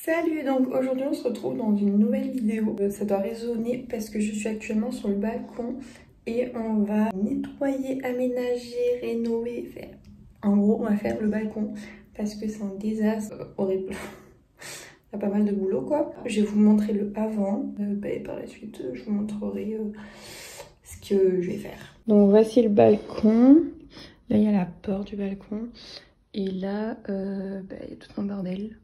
Salut, donc aujourd'hui on se retrouve dans une nouvelle vidéo. Ça doit résonner parce que je suis actuellement sur le balcon et on va nettoyer, aménager, rénover, faire... En gros, on va faire le balcon parce que c'est un désastre horrible. Il y a pas mal de boulot quoi. Je vais vous montrer le avant et par la suite je vous montrerai ce que je vais faire. Donc voici le balcon. Là il y a la porte du balcon et là il y a tout un bordel.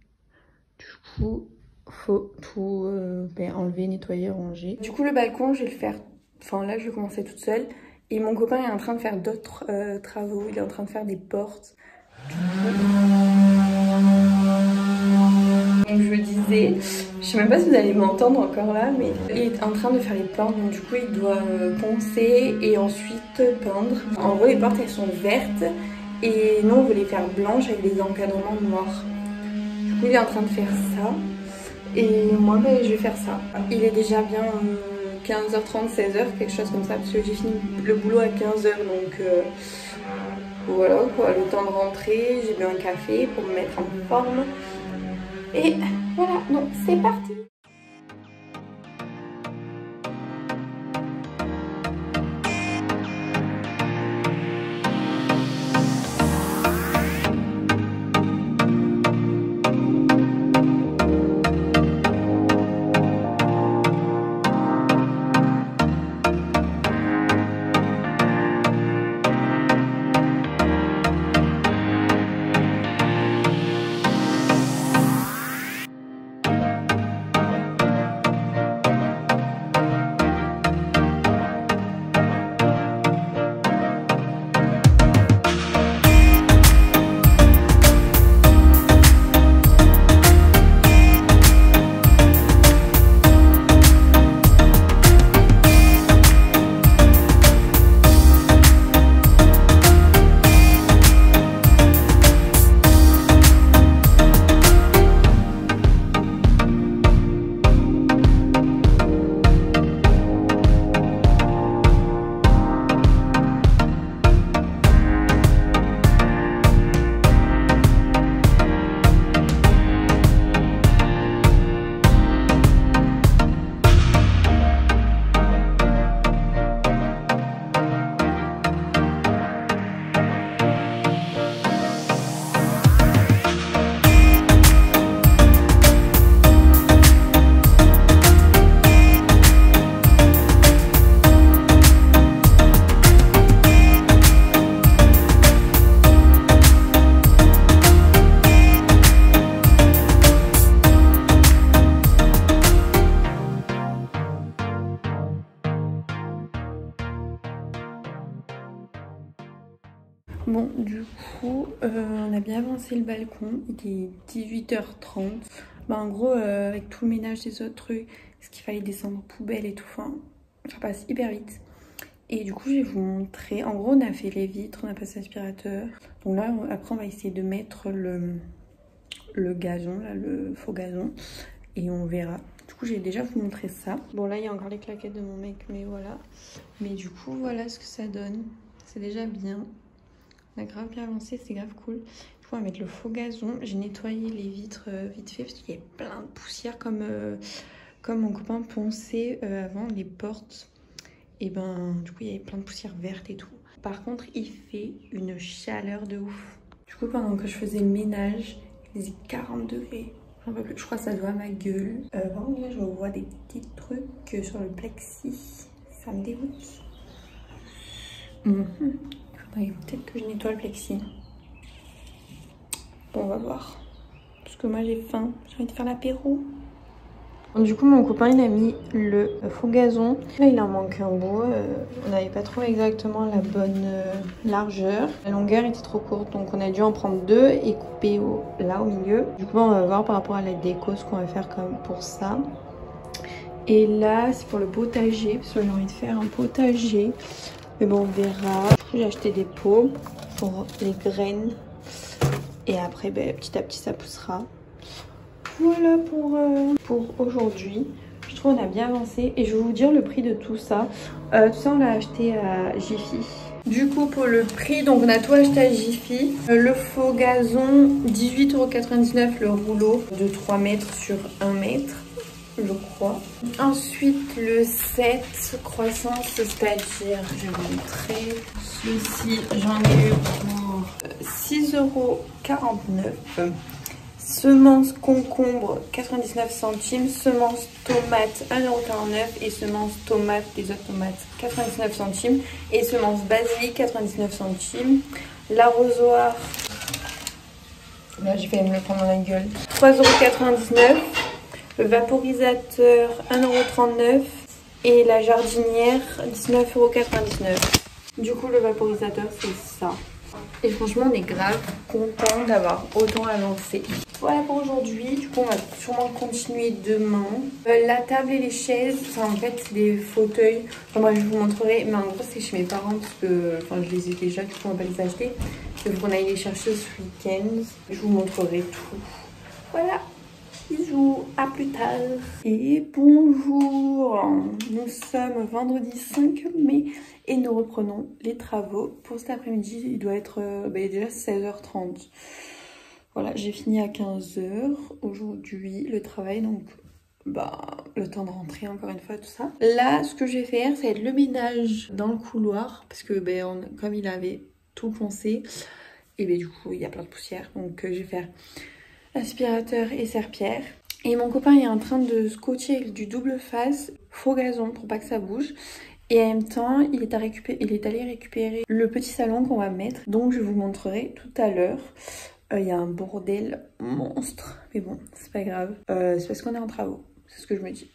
Du coup, faut tout enlever, nettoyer, ranger. Du coup, le balcon, je vais le faire. Enfin, là, je vais commencer toute seule. Et mon copain est en train de faire d'autres travaux. Il est en train de faire des portes. Donc, je disais, je sais même pas si vous allez m'entendre encore là, mais il est en train de faire les portes. Donc, du coup, il doit poncer et ensuite peindre. En gros, les portes, elles sont vertes. Et nous, on veut les faire blanches avec des encadrements noirs. Il est en train de faire ça et moi je vais faire ça. Il est déjà bien 15h30, 16h, quelque chose comme ça, parce que j'ai fini le boulot à 15h, donc voilà quoi, le temps de rentrer, j'ai bu un café pour me mettre en forme et voilà, donc c'est parti. Bon, du coup, on a bien avancé le balcon, il est 18h30. En gros, avec tout le ménage des autres trucs, ce qu'il fallait descendre aux poubelles et tout, enfin, ça passe hyper vite. Et du coup, je vais vous montrer. En gros, on a fait les vitres, on a passé l'aspirateur. Donc là, après, on va essayer de mettre le gazon, là, le faux gazon. Et on verra. Du coup, j'ai déjà vous montrer ça. Bon, là, il y a encore les claquettes de mon mec, mais voilà. Mais du coup, voilà ce que ça donne. C'est déjà bien. On a grave bien avancé, c'est grave cool. Du coup, on va mettre le faux gazon. J'ai nettoyé les vitres vite fait parce qu'il y avait plein de poussière comme mon copain ponçait avant les portes. Et du coup, il y avait plein de poussière verte et tout. Par contre, il fait une chaleur de ouf. Du coup, pendant que je faisais le ménage, il faisait 40 degrés. Je crois que ça doit à ma gueule. Par contre, là, je vois des petits trucs sur le plexi. Ça me dégoûte. Peut-être que je nettoie le plexi. Bon, on va voir. Parce que moi j'ai faim. J'ai envie de faire l'apéro. Du coup, mon copain il a mis le faux gazon. Là, il en manque un bout. On n'avait pas trouvé exactement la bonne largeur. La longueur était trop courte. Donc, on a dû en prendre deux et couper là au milieu. Du coup, on va voir par rapport à la déco ce qu'on va faire comme pour ça. Et là, c'est pour le potager. Parce que j'ai envie de faire un potager. Mais bon, on verra. J'ai acheté des pots pour les graines. Et après, petit à petit, ça poussera. Voilà pour aujourd'hui. Je trouve qu'on a bien avancé. Et je vais vous dire le prix de tout ça. Tout ça, on l'a acheté à Jiffy. Du coup pour le prix, donc on a tout acheté à Jiffy. Le faux gazon 18,99 € le rouleau de 3 mètres sur 1 mètre. Je crois. Ensuite, le set croissance, c'est-à-dire, je vais vous montrer. Ceci, j'en ai eu pour 6,49 €. Semences concombre 99 centimes. Semences tomates 1,49 € et semences tomates, les autres tomates 99 centimes. Et semences basilic 99 centimes. L'arrosoir, là j'ai failli me le prendre dans la gueule, 3,99 €. Le vaporisateur 1,39 € et la jardinière 19,99 €. Du coup le vaporisateur c'est ça. Et franchement on est grave content d'avoir autant avancé. Voilà pour aujourd'hui, du coup on va sûrement continuer demain. La table et les chaises, ça en fait c'est des fauteuils. Enfin moi je vous montrerai, mais en gros c'est chez mes parents parce que je les ai déjà, du coup on va pas les acheter. Il faut qu'on aille les chercher ce week-end. Je vous montrerai tout. Voilà. Bisous, à plus tard. Et bonjour, nous sommes vendredi 5 mai et nous reprenons les travaux pour cet après-midi. Il doit être déjà 16h30. Voilà, j'ai fini à 15h aujourd'hui le travail, donc le temps de rentrer encore une fois, tout ça. Là, ce que je vais faire, ça va être le ménage dans le couloir parce que comme il avait tout poncé, et du coup il y a plein de poussière, donc je vais faire aspirateur et serpillère. Et mon copain est en train de scotcher avec du double face faux gazon pour pas que ça bouge. Et en même temps, il est allé récupérer le petit salon qu'on va mettre. Donc je vous montrerai tout à l'heure. Il y a un bordel monstre. Mais bon, c'est pas grave. C'est parce qu'on est en travaux. C'est ce que je me dis.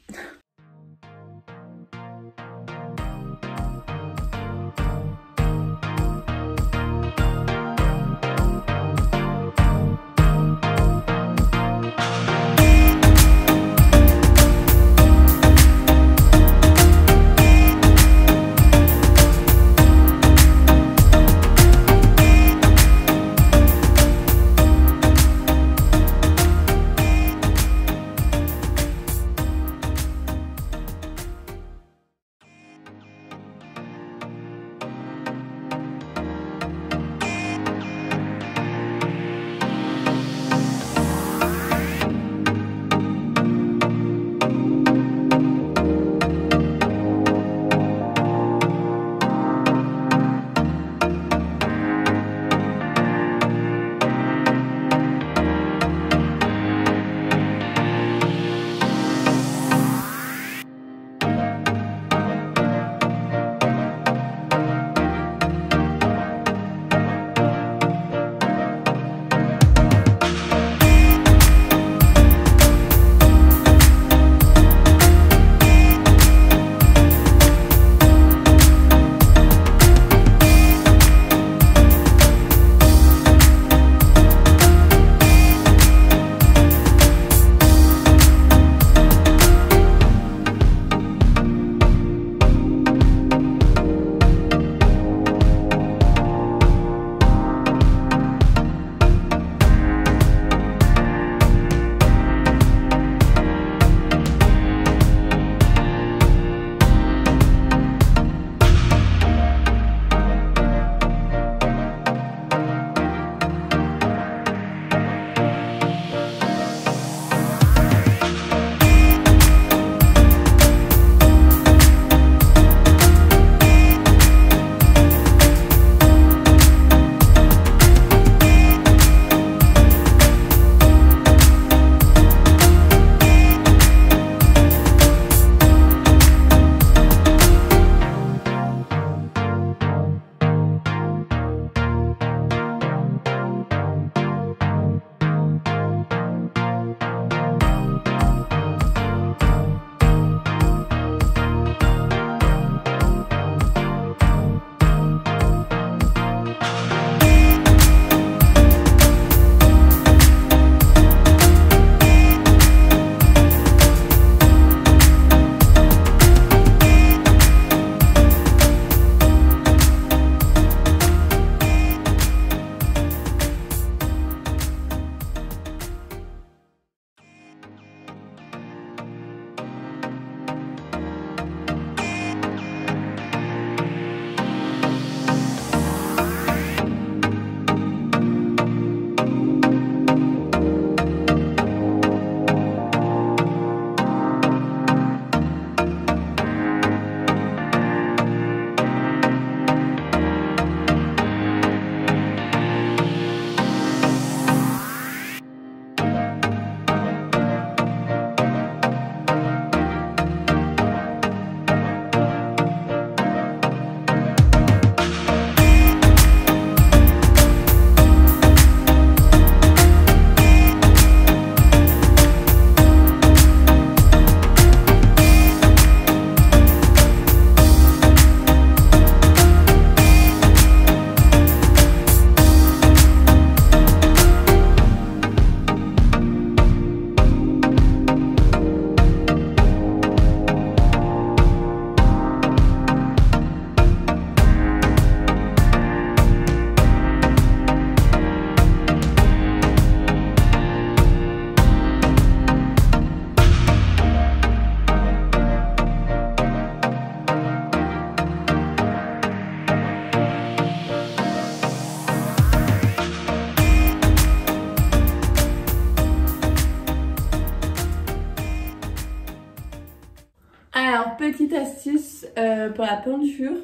Alors, petite astuce pour la peinture.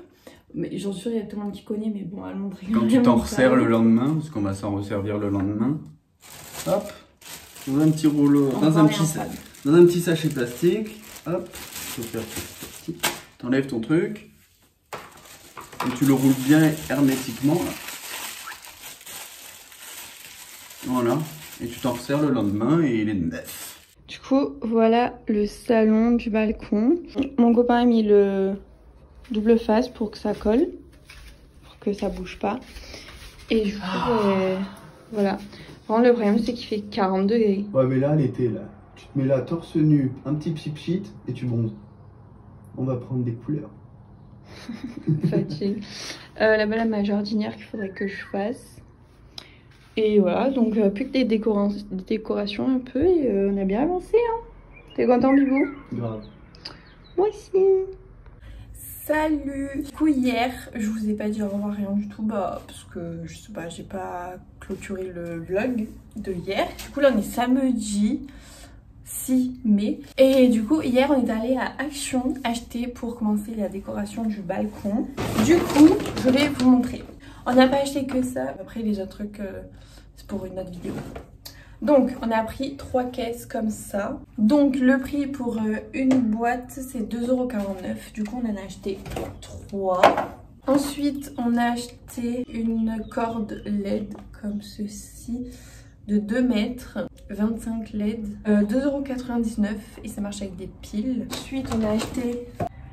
Mais j'en suis sûre, il y a tout le monde qui connaît, mais bon, elle montrer quand tu t'en resserres le lendemain, parce qu'on va s'en resservir le lendemain, hop, dans un petit rouleau, dans un petit sachet plastique, hop, faut faire petit, t'enlèves ton truc, et tu le roules bien hermétiquement, là. Voilà, et tu t'en resserres le lendemain et il est neuf. Du coup, voilà le salon du balcon. Mon copain a mis le double face pour que ça colle, pour que ça bouge pas. Et du coup, voilà. Vraiment, le problème, c'est qu'il fait 40 degrés. Ouais, mais là, l'été, là, tu te mets là, torse nu, un petit pchit et tu bronzes. On va prendre des couleurs. Fatigue. Là-bas, la ma jardinière qu'il faudrait que je fasse. Et voilà, donc plus que des décorations un peu, et on a bien avancé. Hein. T'es content, Bibou? Grave. Moi aussi. Salut. Du coup, hier, je vous ai pas dit au revoir, rien du tout, bah parce que je sais pas, j'ai pas clôturé le vlog de hier. Du coup, là, on est samedi 6 mai. Et du coup, hier, on est allé à Action acheter pour commencer la décoration du balcon. Du coup, je vais vous montrer. On n'a pas acheté que ça. Après, les autres trucs, c'est pour une autre vidéo. Donc, on a pris 3 caisses comme ça. Donc, le prix pour une boîte, c'est 2,49 €. Du coup, on en a acheté 3. Ensuite, on a acheté une corde LED comme ceci de 2 mètres, 25 LED, 2,99 € et ça marche avec des piles. Ensuite, on a acheté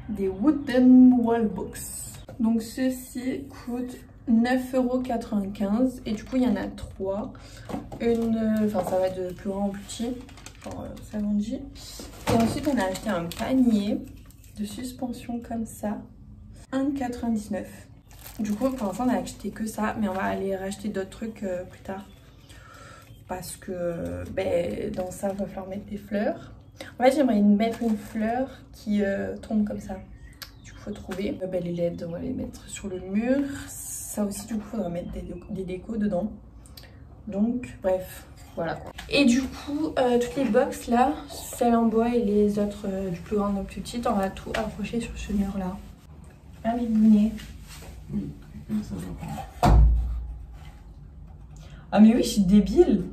des wooden wallbox. Donc, ceci coûte 9,95 € et du coup il y en a 3. Enfin ça va de plus grand en plus petit, genre ça grandit. Et ensuite on a acheté un panier de suspension comme ça, 1,99 €. Du coup pour l'instant on a acheté que ça, mais on va aller racheter d'autres trucs plus tard. Parce que dans ça il va falloir mettre des fleurs. En fait j'aimerais mettre une fleur qui tombe comme ça. Du coup faut trouver. Les LED on va les mettre sur le mur. Ça aussi, du coup, il faudra mettre des décos dedans. Donc, bref, voilà quoi. Et du coup, toutes les box là, celles en bois et les autres du plus grand au plus petit, on va tout accrocher sur ce mur là. Un bibounet. Oui, comme ça va. Ah, mais oui, je suis débile.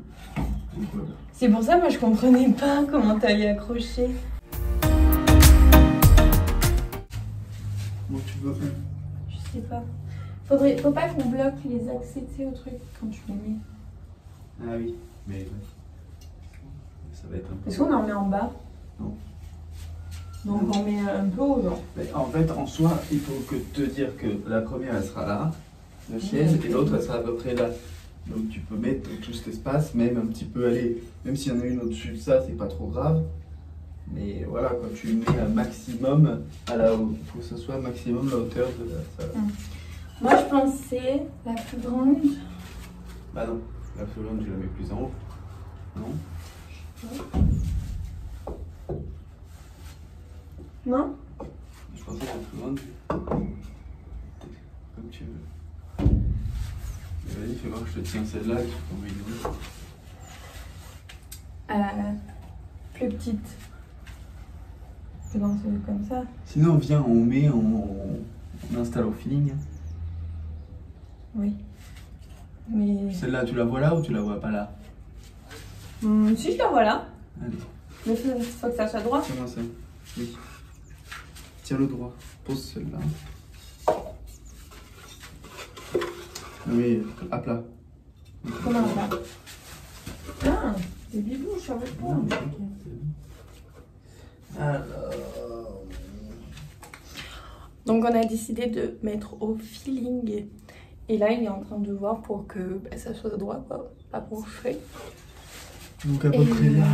C'est pour ça, moi, je comprenais pas comment t'allais accrocher. Bon, tu veux. Je sais pas. Faut pas qu'on bloque les accès au truc quand tu les mets. Ah oui, mais ça va être un peu... Est-ce qu'on en met en bas? Non. Donc on met un peu haut, genre. Mais en fait, en soi, il faut que te dire que la première, elle sera là, la chaise, et l'autre, elle sera à peu près là. Donc tu peux mettre tout cet espace, même un petit peu aller, même s'il y en a une au-dessus de ça, c'est pas trop grave. Mais voilà, quand tu mets un maximum, il faut que ce soit maximum la hauteur de la salle. Moi je pensais la plus grande. Bah non, la plus grande je la mets plus en haut. Non? Non? Je pensais que la plus grande, comme tu veux. Vas-y, fais voir que je te tiens celle-là et tu peux envoyer une autre. Plus petite. Je peux danser comme ça. Sinon, viens, on installe au feeling. Oui. Mais... Celle-là, tu la vois là ou tu la vois pas là? Si, je la vois là. Allez. Mais il faut que ça soit droit. Tiens-moi ça. Oui. Tiens-le droit. Pose celle-là. Oui, à plat. Comment à plat? Ah, c'est bibou, je savais pas. Alors... Donc on a décidé de mettre au feeling. Et là il est en train de voir pour que ça soit droit, quoi. Pas penché. Donc à peu près là.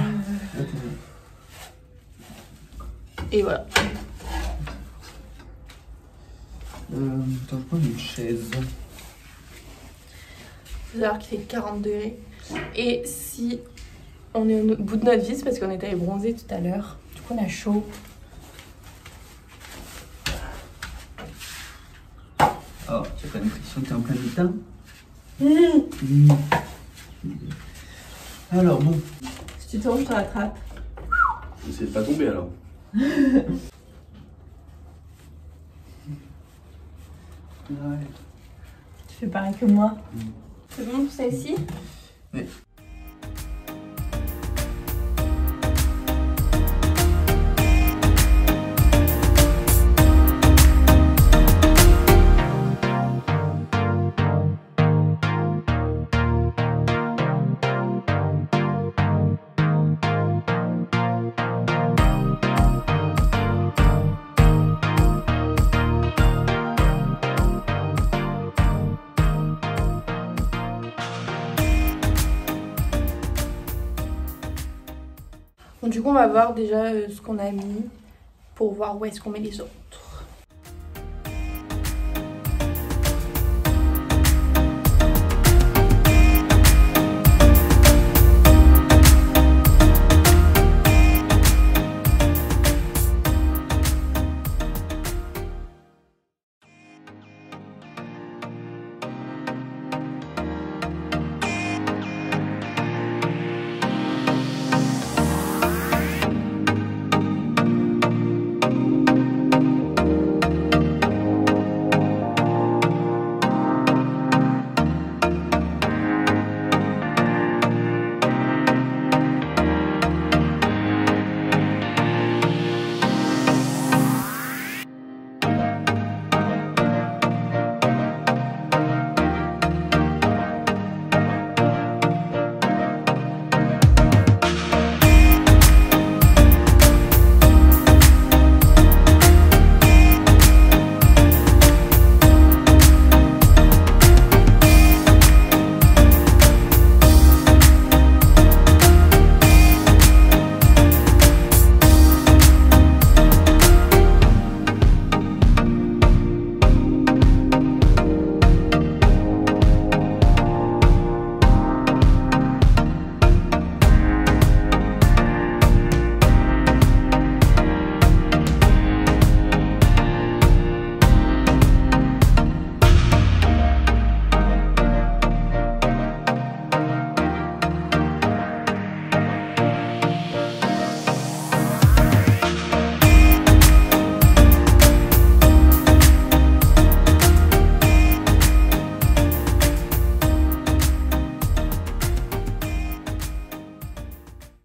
Et voilà. Attends, je prends une chaise. Faut savoir qu'il fait 40 degrés. Et si on est au bout de notre vie, c'est parce qu'on était allé bronzer tout à l'heure. Du coup on a chaud. Oh, tu as pas l'impression que t'es en plein état? Alors bon. Si tu tombes, je te rattrape. J'essaie de pas tomber alors. Ouais. Tu fais pareil que moi. Mm. C'est bon pour celle-ci? Oui. Bon, du coup, on va voir déjà ce qu'on a mis pour voir où est-ce qu'on met les autres.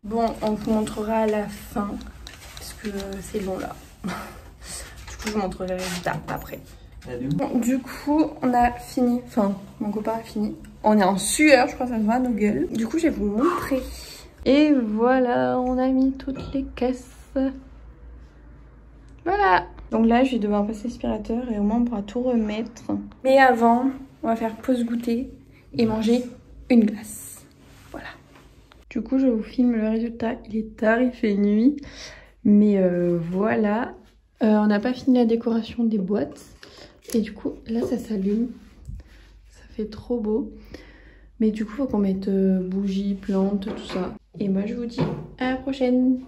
Bon, on vous montrera à la fin, parce que c'est long là. Du coup, je vous montrerai le résultat après. Bon, du coup, on a fini, enfin, mon copain a fini. On est en sueur, je crois que ça se voit à nos gueules. Du coup, je vais vous montrer. Et voilà, on a mis toutes les caisses. Voilà. Donc là, je vais devoir passer l'aspirateur et au moins on pourra tout remettre. Mais avant, on va faire pause goûter et manger une glace. Voilà. Du coup, je vous filme le résultat. Il est tard, il fait nuit. Mais voilà. On n'a pas fini la décoration des boîtes. Et du coup, là, ça s'allume. Ça fait trop beau. Mais du coup, il faut qu'on mette bougies, plantes, tout ça. Et moi, je vous dis à la prochaine.